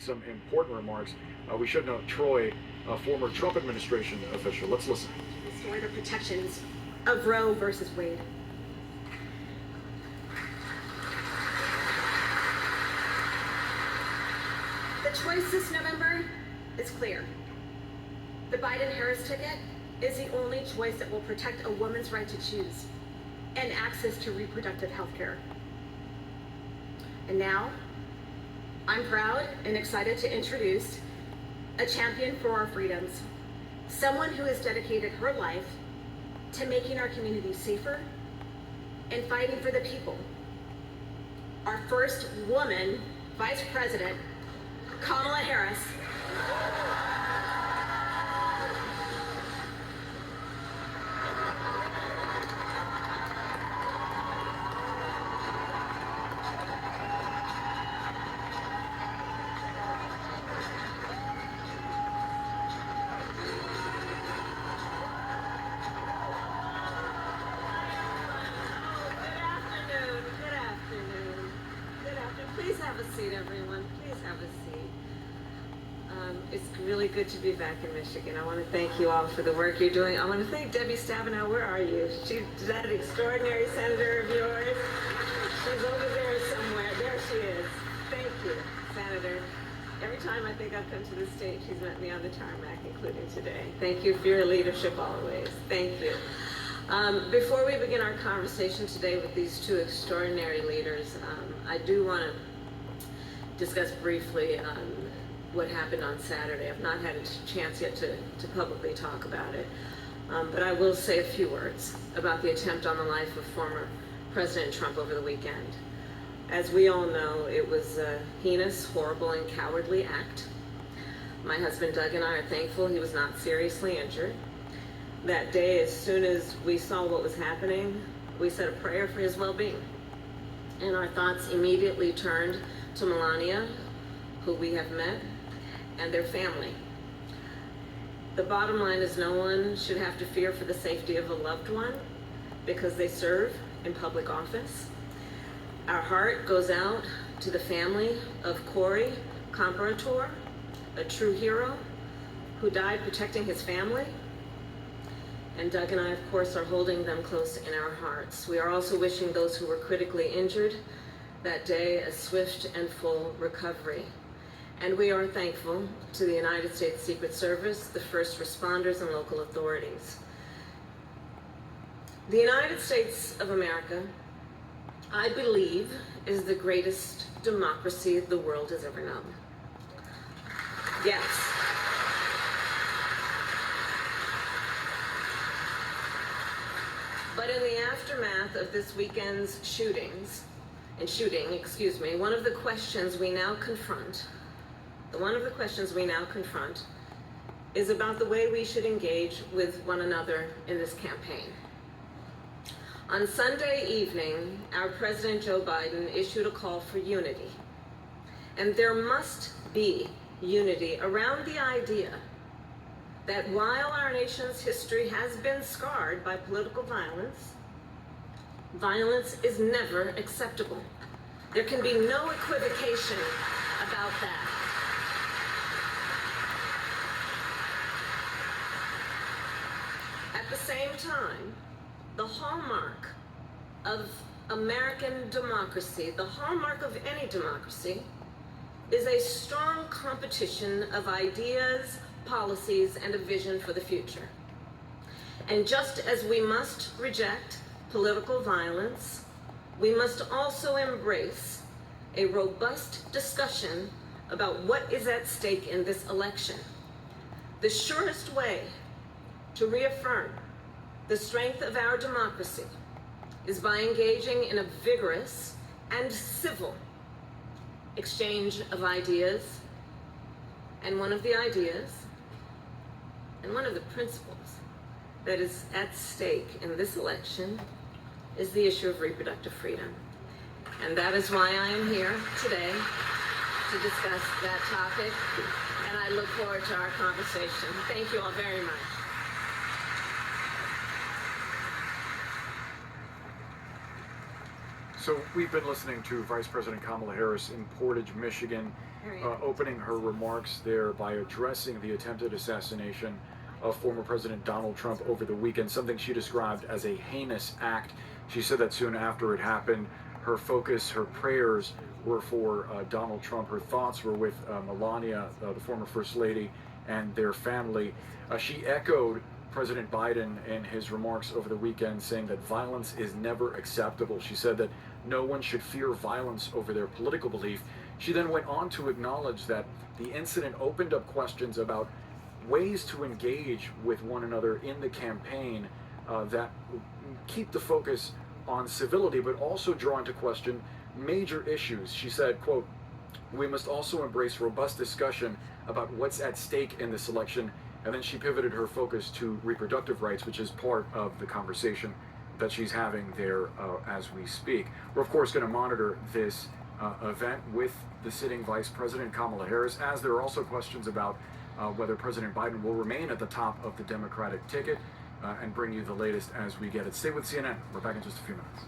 some important remarks. We should note Troy, a former Trump administration official. Let's listen. Restore the protections of Roe versus Wade. The choice this November is clear. The Biden-Harris ticket is the only choice that will protect a woman's right to choose and access to reproductive health care. And now, I'm proud and excited to introduce a champion for our freedoms, someone who has dedicated her life to making our community safer and fighting for the people. Our first woman vice president, Kamala Harris. Please have a seat, everyone. Please have a seat. It's really good to be back in Michigan. I want to thank you all for the work you're doing. I want to thank Debbie Stabenow. Where are you? She's that extraordinary senator of yours. She's over there somewhere. There she is. Thank you, Senator. Every time I think I've come to the state, she's met me on the tarmac, including today. Thank you for your leadership always. Thank you. Before we begin our conversation today with these two extraordinary leaders, I do want to discuss briefly what happened on Saturday. I've not had a chance yet to publicly talk about it, but I will say a few words about the attempt on the life of former President Trump over the weekend. As we all know, it was a heinous, horrible, and cowardly act. My husband Doug and I are thankful he was not seriously injured. That day, as soon as we saw what was happening, we said a prayer for his well-being. And our thoughts immediately turned to Melania, who we have met, and their family. The bottom line is no one should have to fear for the safety of a loved one because they serve in public office. Our heart goes out to the family of Corey Comparator, a true hero who died protecting his family. And Doug and I, of course, are holding them close in our hearts. We are also wishing those who were critically injured that day a swift and full recovery. And we are thankful to the United States Secret Service, the first responders, and local authorities. The United States of America, I believe, is the greatest democracy the world has ever known. Yes. But in the aftermath of this weekend's shooting, one of the questions we now confront is about the way we should engage with one another in this campaign. On Sunday evening, our President Joe Biden issued a call for unity. And there must be unity around the idea that while our nation's history has been scarred by political violence, violence is never acceptable. There can be no equivocation about that. At the same time, the hallmark of American democracy, the hallmark of any democracy, is a strong competition of ideas, policies, and a vision for the future. And just as we must reject political violence, we must also embrace a robust discussion about what is at stake in this election. The surest way to reaffirm the strength of our democracy is by engaging in a vigorous and civil exchange of ideas. And one of the ideas and one of the principles that is at stake in this election is the issue of reproductive freedom. And that is why I am here today to discuss that topic, and I look forward to our conversation. Thank you all very much. So we've been listening to Vice President Kamala Harris in Portage, Michigan, opening her remarks there by addressing the attempted assassination of former President Donald Trump over the weekend, something she described as a heinous act. She said that soon after it happened, her focus, her prayers were for Donald Trump. Her thoughts were with Melania, the former First Lady, and their family. She echoed President Biden in his remarks over the weekend, saying that violence is never acceptable. She said that no one should fear violence over their political belief. She then went on to acknowledge that the incident opened up questions about ways to engage with one another in the campaign that keep the focus on civility, but also draw into question major issues. She said, quote, "We must also embrace robust discussion about what's at stake in this election." And then she pivoted her focus to reproductive rights, which is part of the conversation that she's having there as we speak. We're, of course, going to monitor this event with the sitting Vice President Kamala Harris, as there are also questions about whether President Biden will remain at the top of the Democratic ticket, and bring you the latest as we get it. Stay with CNN. We're back in just a few minutes.